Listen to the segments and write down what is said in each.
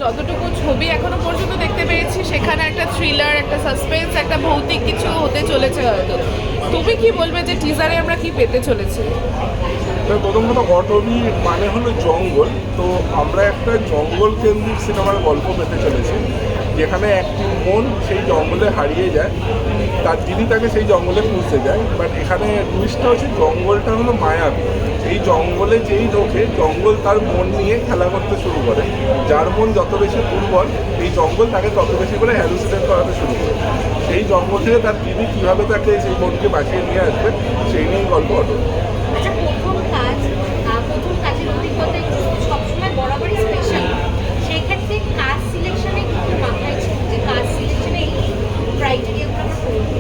যতটুকু ছবি এখনো পর্যন্ত দেখতে পেয়েছি সেখানে একটা থ্রিলার, একটা সাসপেন্স, একটা ভৌতিক কিছু হতে চলেছে হয়তো। তুমি কি বলবে যে টিজারে আমরা কি পেতে চলেছি? প্রথম কথা, অটবি মানে হলো জঙ্গল। তো আমরা একটা জঙ্গল কেন্দ্রিক সিনেমার গল্প পেতে চলেছি, যেখানে একটি মন সেই জঙ্গলে হারিয়ে যায়, তার দিদি তাকে সেই জঙ্গলে খুঁজতে যায়। বাট এখানে টুইস্টটা হচ্ছে জঙ্গলটা হলো মায়াবী। এই জঙ্গলে যেই ঢোকে, জঙ্গল তার মন নিয়ে খেলা করতে শুরু করে। যার মন যত বেশি দুর্বল, এই জঙ্গল তাকে তত বেশি করে হ্যালুসিনেট করাতে শুরু করে। সেই জঙ্গল থেকে তার দিদি কীভাবে তাকে সেই মনকে বাঁচিয়ে নিয়ে আসবে, সেই নিয়েই গল্প অটবি। আচ্ছা, প্রথম কাজের অভিজ্ঞতা একটু সবসময় বরাবরই স্পেশাল। সেক্ষেত্রে কাজ সিলেকশনে কিন্তু মাথায় ছিল যে কাজ সিলেকশনে এই ক্রাইটেরিয়াগুলো আমরা করবো।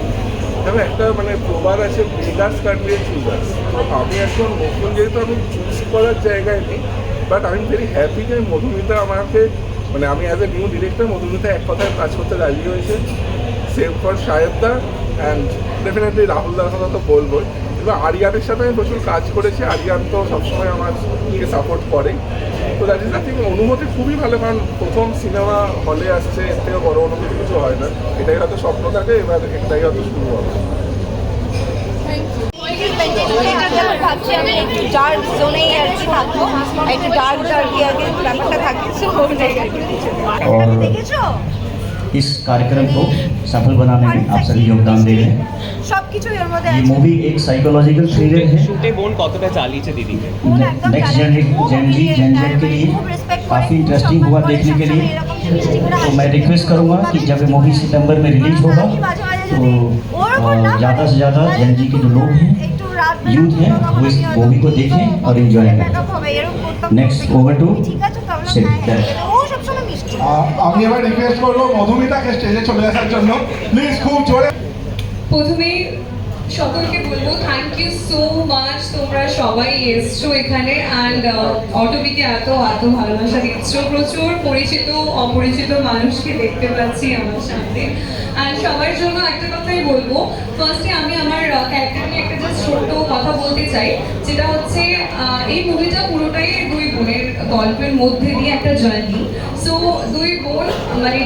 তবে একটা প্রবাদ আছে, বিগার্স কান্ট্রি চুজার্স। তো আমি এখন নতুন, যেহেতু আমি চুজ করার জায়গায় নেই, বাট আমি ভেরি হ্যাপি যে মধুমিতা আমাকে আমি as a new director, Madhumita এক কথায় কাজ করতে রাজি হয়েছে। সেম ফর সাহেবদা অ্যান্ড ডেফিনেটলি রাহুলদার কথা তো বলবোই। এবার আরিয়ানের সাথে আমি প্রচুর কাজ করেছি, আরিয়ান তো সবসময় আমাকে সাপোর্ট করে। তো দ্যাট ইজ আই থিঙ্ক অনুভূতি খুবই ভালো, কারণ প্রথম সিনেমা হলে আসছে, এর থেকে বড় অনুভূতি কিছু হয় না। এটাই হয়তো স্বপ্ন থাকে, এবার এটাই হয়তো শুরু হবে। ভাবছি আমি একটু ডার্ক জোনেই আর কি থাকবো, একটু ডার্ক আগে ব্যাপারটা থাকবে। দেখেছো इस कार्यक्रम को सफल बनाने में आप सभी योगदान दे रहे हैं। ये मूवी एक साइकोलॉजिकल थ्रिलर है। शूटे बोन कतटा चालिয়েছে দিদিকে नेक्स्ट जनरेशन के लिए काफ़ी इंटरेस्टिंग हुआ देखने के लिए। तो मैं रिक्वेस्ट करूँगा कि जब ये मूवी सितंबर में रिलीज होगा तो ज़्यादा से ज़्यादा जन जी के जो लोग हैं, यूथ हैं, वो इस मूवी को देखें और एंजॉय करें। नेक्स्ट ओवर टू আমি এবার রিকোয়েস্ট করবো মধুমিতাকে স্টেজে চলে আসার জন্য, প্লিজ খুব জোরে। প্রথমে সকলকে বলবো থ্যাংক ইউ সো মাচ, তোমরা সবাই এসছো এখানে অ্যান্ড অটবিকে এত ভালোবাসা দিচ্ছ। প্রচুর পরিচিত অপরিচিত মানুষকে দেখতে পাচ্ছি আমার সামনে। আর সবার জন্য একটা কথাই বলবো, ফার্স্টে আমি আমার ক্যারেক্টার নিয়ে একটা জাস্ট ছোট্ট কথা বলতে চাই, যেটা হচ্ছে এই মুভিটা পুরোটাই দুই বোনের গল্পের মধ্যে দিয়ে একটা জার্নি। সো দুই বোন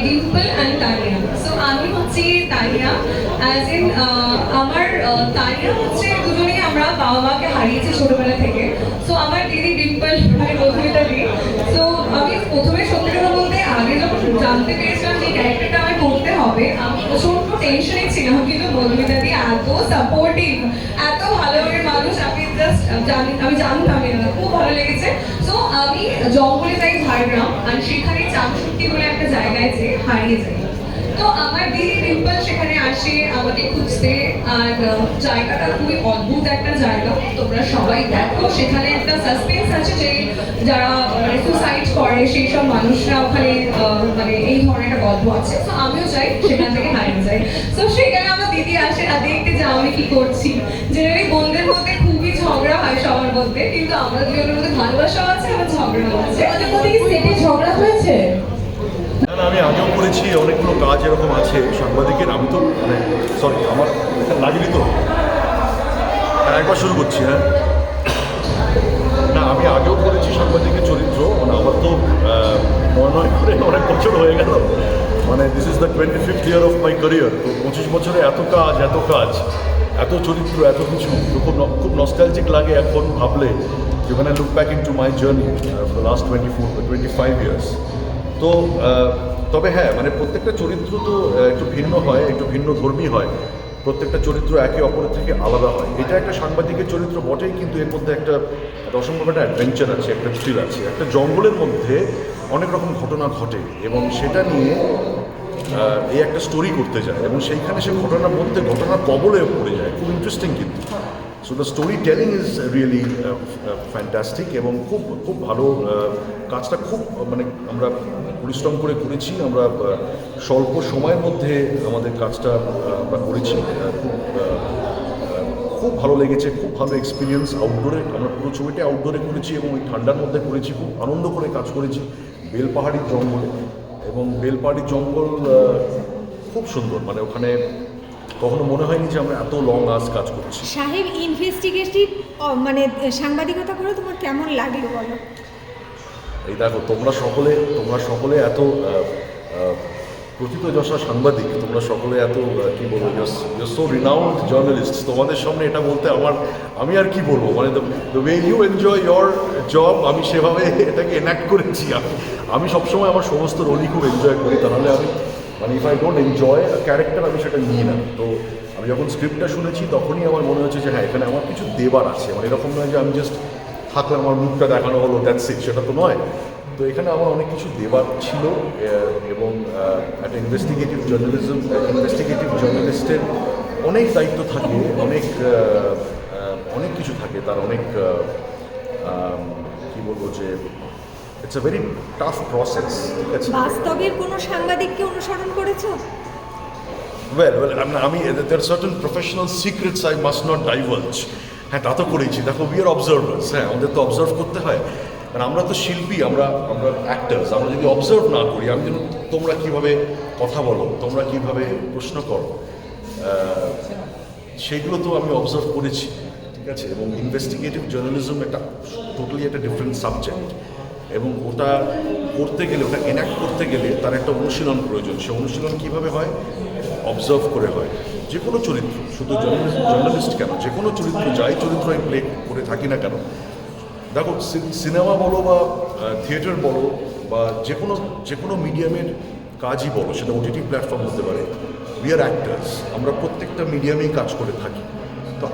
ডিম্পল অ্যান্ড তানিয়া। সো আমি হচ্ছি তানিয়া, অ্যাজ ইন আমার তানিয়া হচ্ছে দুজনেই আমরা বাবা মাকে হারিয়েছি ছোটবেলা থেকে। সো আমার দিদি ডিম্পল মধুমিতা দি। সো আমি প্রথমে সত্যি কথা বলতে আগে যখন জানতে পেরেছিলাম যে ক্যারেক্টারটা আমার করতে হবে, আমি প্রচন্ড টেনশনে ছিলাম, কিন্তু মধুমিতা দি এত সাপোর্টিভ, এত ভালোবাসার মানুষ, আমি জানতামই না, খুব ভালো লেগেছে। সো আমি জঙ্গলে যাই ঝাড়গ্রাম, আর সেখানে চামশুট্টি বলে একটা জায়গায় যে হারিয়ে যাই। তো আমার দিদি ডিম্পল সেখানে আসে আমাকে খুঁজতে, আর জায়গাটা খুবই অদ্ভুত একটা জায়গা, তোমরা সবাই দেখো। সেখানে একটা সাসপেন্স আছে যে যারা সুসাইড করে সেই সব মানুষরা ওখানে এই ধরনের একটা গল্প আছে। তো আমিও চাই সেখান থেকে হারিয়ে যাই। তো সেখানে আমার দিদি আসে আর দেখতে যাও আমি কি করছি। জেনারেলি বোনদের মধ্যে খুবই ঝগড়া হয় সবার মধ্যে, কিন্তু আমরা দুজনের মধ্যে ভালোবাসাও আছে আর ঝগড়াও আছে। ওদের মধ্যে কি সেটে ঝগড়া হয়েছে? আমি আগেও করেছি, অনেকগুলো কাজ এরকম আছে সাংবাদিকের। আমি তো সরি, আমার লাগেনি তো, একবার শুরু করছি। হ্যাঁ, না আমি আগেও করেছি সাংবাদিকের চরিত্র। আমার তো নয় করে অনেক বছর হয়ে গেল। This is the 25th year of my career. তো 25 বছরে এত কাজ, এত চরিত্র, এত কিছু, তো খুব নস্টালজিক লাগে এখন ভাবলে। যখন I look back in to my journey for the last 25 years। তো তবে হ্যাঁ, প্রত্যেকটা চরিত্র তো একটু ভিন্ন হয়, একটু ভিন্ন ধর্মী হয়। প্রত্যেকটা চরিত্র একে অপরের থেকে আলাদা হয়। এটা একটা সাংবাদিকের চরিত্র বটেই, কিন্তু এর মধ্যে একটা অসম্ভব একটা অ্যাডভেঞ্চার আছে, একটা থ্রিল আছে। একটা জঙ্গলের মধ্যে অনেক রকম ঘটনা ঘটে এবং সেটা নিয়ে এই একটা স্টোরি করতে যায়, এবং সেইখানে সে ঘটনার মধ্যে ঘটনার কবলে পড়ে যায়। খুব ইন্টারেস্টিং কিন্তু। So the story telling is really fantastic, এবং খুব ভালো কাজটা। খুব আমরা পরিশ্রম করে করেছি, আমরা স্বল্প সময়ের মধ্যে আমাদের কাজটা আমরা করেছি। খুব ভালো লেগেছে, খুব ভালো এক্সপিরিয়েন্স। আউটডোরে আমরা পুরো ছবিটা আউটডোরে করেছি এবং ওই ঠান্ডার মধ্যে করেছি। খুব আনন্দ করে কাজ করেছি বেলপাহাড়ির জঙ্গলে, এবং বেলপাহাড়ির জঙ্গল খুব সুন্দর। ওখানে কখনো মনে হয়নি যে আমরা এত লং আওয়ার্স কাজ করছি। সাহেব ইনভেস্টিগেটিভ সাংবাদিকতা করে তোমার কেমন লাগলো বলো? এই দেখো তোমরা সকলে এত প্রথিতযশা সাংবাদিক, তোমরা সকলে এত কি বলবো, সো রিনাউন্ড জার্নালিস্ট, তোমাদের সামনে এটা বলতে আমি আর কি বলবো, মানে the way you enjoy your job, আমি সেভাবে এটাকে এনাক্ট করেছি। আমি সবসময় আমার সমস্ত রোলই খুব এনজয় করি, তাহলে আমি মানে if I don't enjoy character আমি সেটা নিই না। তো আমি যখন স্ক্রিপ্টটা শুনেছি তখনই আমার মনে হচ্ছে যে হ্যাঁ এখানে আমার কিছু দেবার আছে, মানে এরকম নয় যে আমি জাস্ট থাকলে আমার মুখটা দেখানো হলো দ্যাটস ইট, সেটা তো নয়। তো এখানে আমার অনেক কিছু দেবার ছিল এবং একটা ইনভেস্টিগেটিভ জার্নালিস্টের অনেক দায়িত্ব থাকে, অনেক কিছু থাকে, তার অনেক কি বলবো যে it's a very tough process, ঠিক আছে। বাস্তবের কোনো সাংবাদিককে অনুসরণ করেছো? Well, আমি there are certain professional secrets I must not divulge. হ্যাঁ তা তো করেছি, দেখো উই আর অবজার্ভার্স, হ্যাঁ আমাদের তো অবজার্ভ করতে হয়, কারণ আমরা তো শিল্পী, আমরা অ্যাক্টার্স, আমরা যদি অবজার্ভ না করি, আমি যেন তোমরা কীভাবে কথা বলো, তোমরা কীভাবে প্রশ্ন করো, সেইগুলো তো আমি অবজার্ভ করেছি, ঠিক আছে। এবং ইনভেস্টিগেটিভ জার্নালিজম একটা টোটালি একটা ডিফারেন্ট সাবজেক্ট, এবং ওটা করতে গেলে, ওটা এনাক্ট করতে গেলে তার একটা অনুশীলন প্রয়োজন। সে অনুশীলন কীভাবে হয়? অবজার্ভ করে হয়। যে কোনো চরিত্র, শুধু জার্নালিস্ট কেন, যে কোনো চরিত্র, যাই চরিত্র আমি প্লে করে থাকি না কেন, দেখো সিনেমা বলো বা থিয়েটার বলো বা যে কোনো মিডিয়ামের কাজই বলো, সেটা ওটিটি প্ল্যাটফর্ম হতে পারে, উই আর অ্যাক্টার্স, আমরা প্রত্যেকটা মিডিয়ামেই কাজ করে থাকি। তো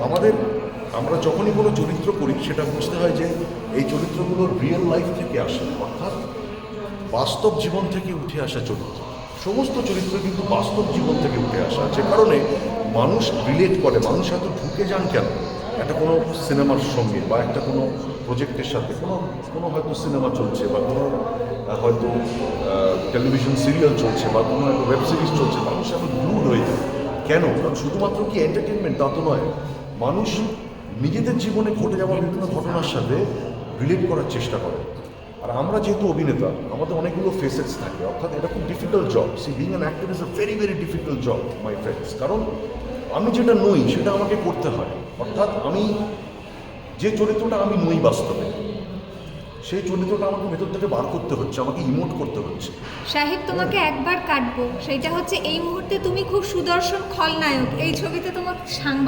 আমরা যখনই কোনো চরিত্র করি সেটা বুঝতে হয় যে এই চরিত্রগুলো রিয়েল লাইফ থেকে আসে, অর্থাৎ বাস্তব জীবন থেকে উঠে আসা চরিত্র। সমস্ত চরিত্র কিন্তু বাস্তব জীবন থেকে উঠে আসা, যে কারণে মানুষ রিলেট করে, মানুষ এত ঢুকে যান কেন একটা কোনো সিনেমার সঙ্গে বা একটা কোনো প্রজেক্টের সাথে, কোনো হয়তো সিনেমা চলছে বা কোনো হয়তো টেলিভিশন সিরিয়াল চলছে বা কোনো একটা ওয়েব সিরিজ চলছে, মানুষ এত গ্লুড হয়ে যায় কেন? কারণ শুধুমাত্র কি এন্টারটেনমেন্ট তা তো নয়, মানুষ নিজেদের জীবনে ঘটে যাওয়া বিভিন্ন ঘটনার সাথে রিলেট করার চেষ্টা করে। আর আমরা যেহেতু অভিনেতা, আমাদের অনেকগুলো ফেসেস থাকে, অর্থাৎ এটা খুব ডিফিকাল্ট জব। সি being an actor is a very very difficult job my friends, কারণ আমি যেটা নই সেটা আমাকে করতে হয়, অর্থাৎ আমি যে চরিত্রটা আমি নই বাস্তবে, সেই চরিত্রটা আমাকে ভেতর থেকে বার করতে হচ্ছে, আমাকে ইমোট করতে হচ্ছে। শাহিদ, তোমাকে একবার কাটবো, সেটা হচ্ছে এই মুহূর্তে তুমি খুব সুদর্শন খলনায়ক, এই ছবিতে তোমাকে সাংবাদিক